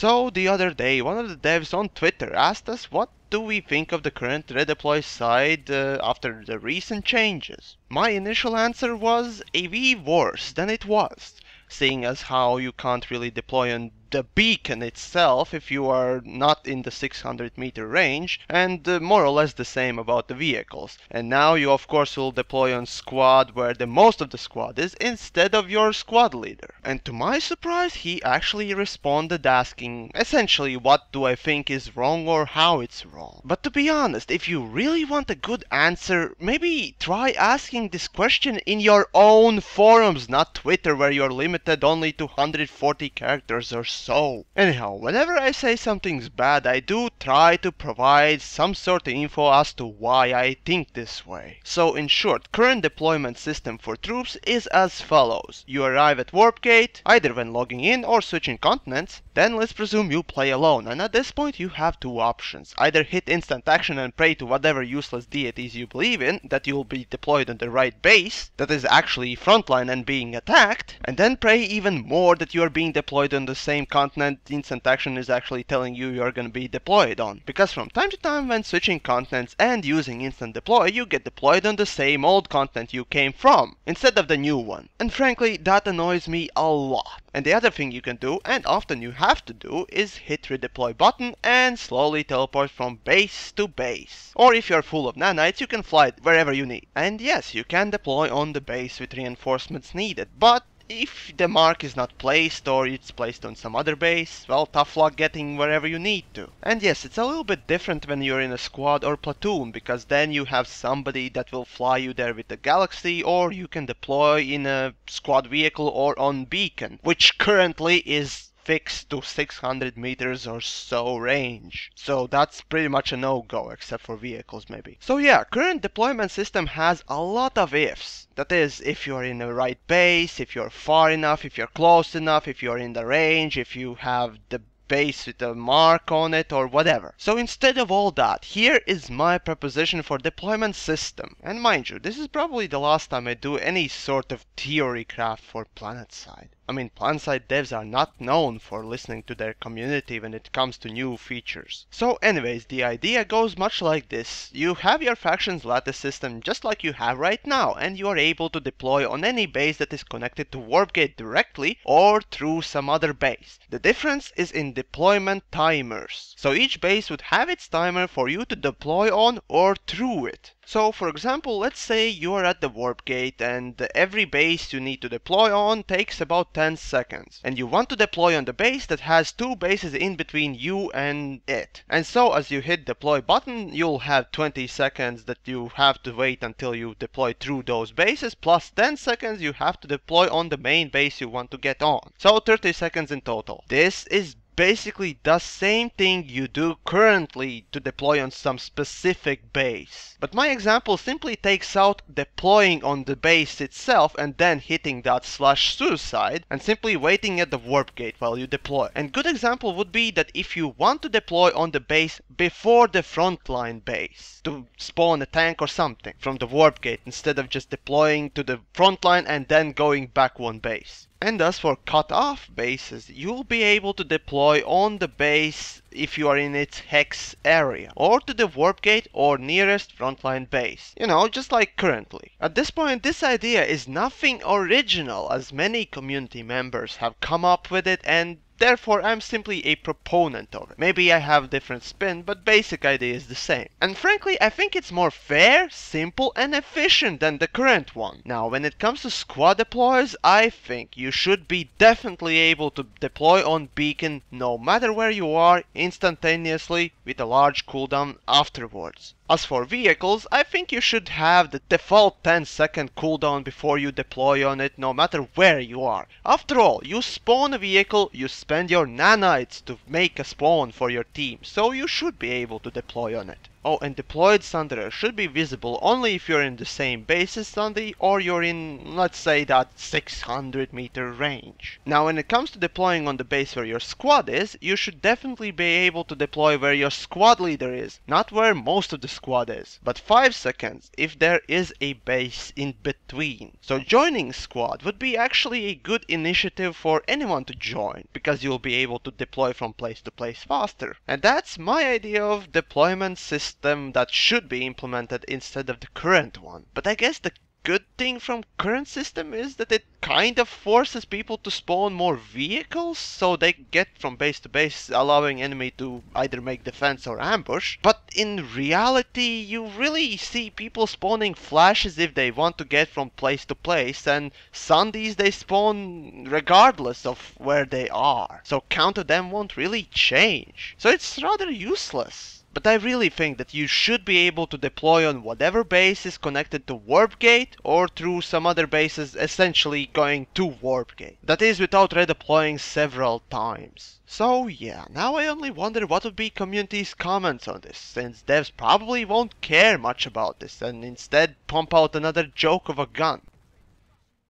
So the other day, one of the devs on Twitter asked us what do we think of the current Redeploy-side after the recent changes. My initial answer was a wee worse than it was, seeing as how you can't really deploy on the beacon itself if you are not in the 600-meter range, and more or less the same about the vehicles. And now you of course will deploy on squad where the most of the squad is instead of your squad leader. And to my surprise, he actually responded asking essentially what do I think is wrong or how it's wrong. But to be honest, if you really want a good answer, maybe try asking this question in your own forums, not Twitter where you're limited only to 140 characters or so. Anyhow, whenever I say something's bad, I do try to provide some sort of info as to why I think this way. So in short, current deployment system for troops is as follows. You arrive at Warp Gate, either when logging in or switching continents, then let's presume you play alone, and at this point you have two options. Either hit instant action and pray to whatever useless deities you believe in that you'll be deployed on the right base, that is actually frontline and being attacked, and then pray even more that you are being deployed on the same continent instant action is actually telling you you're gonna be deployed on. Because from time to time when switching continents and using instant deploy, you get deployed on the same old continent you came from, instead of the new one. And frankly, that annoys me a lot. And the other thing you can do, and often you have to do, is hit redeploy button and slowly teleport from base to base. Or if you're full of nanites, you can fly wherever you need. And yes, you can deploy on the base with reinforcements needed, but if the mark is not placed or it's placed on some other base, well, tough luck getting wherever you need to. And yes, it's a little bit different when you're in a squad or platoon, because then you have somebody that will fly you there with the galaxy, or you can deploy in a squad vehicle or on beacon, which currently is fixed to 600 meters or so range. So that's pretty much a no-go, except for vehicles maybe. So yeah, current deployment system has a lot of ifs. That is, if you're in the right base, if you're far enough, if you're close enough, if you're in the range, if you have the base with a mark on it or whatever. So instead of all that, here is my proposition for deployment system. And mind you, this is probably the last time I do any sort of theory craft for Planetside. I mean, Planetside devs are not known for listening to their community when it comes to new features. So anyways, the idea goes much like this. You have your factions lattice system just like you have right now, and you are able to deploy on any base that is connected to Warp Gate directly or through some other base. The difference is in deployment timers. So each base would have its timer for you to deploy on or through it. So for example, let's say you are at the Warp Gate and every base you need to deploy on takes about 10 seconds. And you want to deploy on the base that has two bases in between you and it. And so as you hit deploy button, you'll have 20 seconds that you have to wait until you deploy through those bases, plus 10 seconds you have to deploy on the main base you want to get on. So 30 seconds in total. This is basically the same thing you do currently to deploy on some specific base. But my example simply takes out deploying on the base itself and then hitting that /suicide and simply waiting at the Warp Gate while you deploy. And good example would be that if you want to deploy on the base before the frontline base to spawn a tank or something from the Warp Gate instead of just deploying to the frontline and then going back one base. And thus for cut-off bases, you'll be able to deploy on the base if you are in its hex area, or to the Warp Gate or nearest frontline base. You know, just like currently. At this point, this idea is nothing original, as many community members have come up with it, and therefore I'm simply a proponent of it. Maybe I have different spin, but basic idea is the same. And frankly, I think it's more fair, simple and efficient than the current one. Now, when it comes to squad deploys, I think you should be definitely able to deploy on beacon no matter where you are instantaneously with a large cooldown afterwards. As for vehicles, I think you should have the default 10-second cooldown before you deploy on it no matter where you are. After all, you spawn a vehicle, you spend your nanites to make a spawn for your team, so you should be able to deploy on it. Oh, and deployed Sunderer should be visible only if you're in the same base as Sunday or you're in, let's say, that 600-meter range. Now, when it comes to deploying on the base where your squad is, you should definitely be able to deploy where your squad leader is, not where most of the squad is, but 5 seconds if there is a base in between. So joining squad would be actually a good initiative for anyone to join, because you'll be able to deploy from place to place faster. And that's my idea of deployment system that should be implemented instead of the current one. But I guess the good thing from current system is that it kind of forces people to spawn more vehicles so they get from base to base, allowing enemy to either make defense or ambush. But in reality, you really see people spawning flashes if they want to get from place to place, and Sundays they spawn regardless of where they are, so count of them won't really change, so it's rather useless. But I really think that you should be able to deploy on whatever base is connected to Warp Gate or through some other bases essentially going to Warp Gate. That is without redeploying several times. So yeah, now I only wonder what would be community's comments on this, since devs probably won't care much about this and instead pump out another joke of a gun.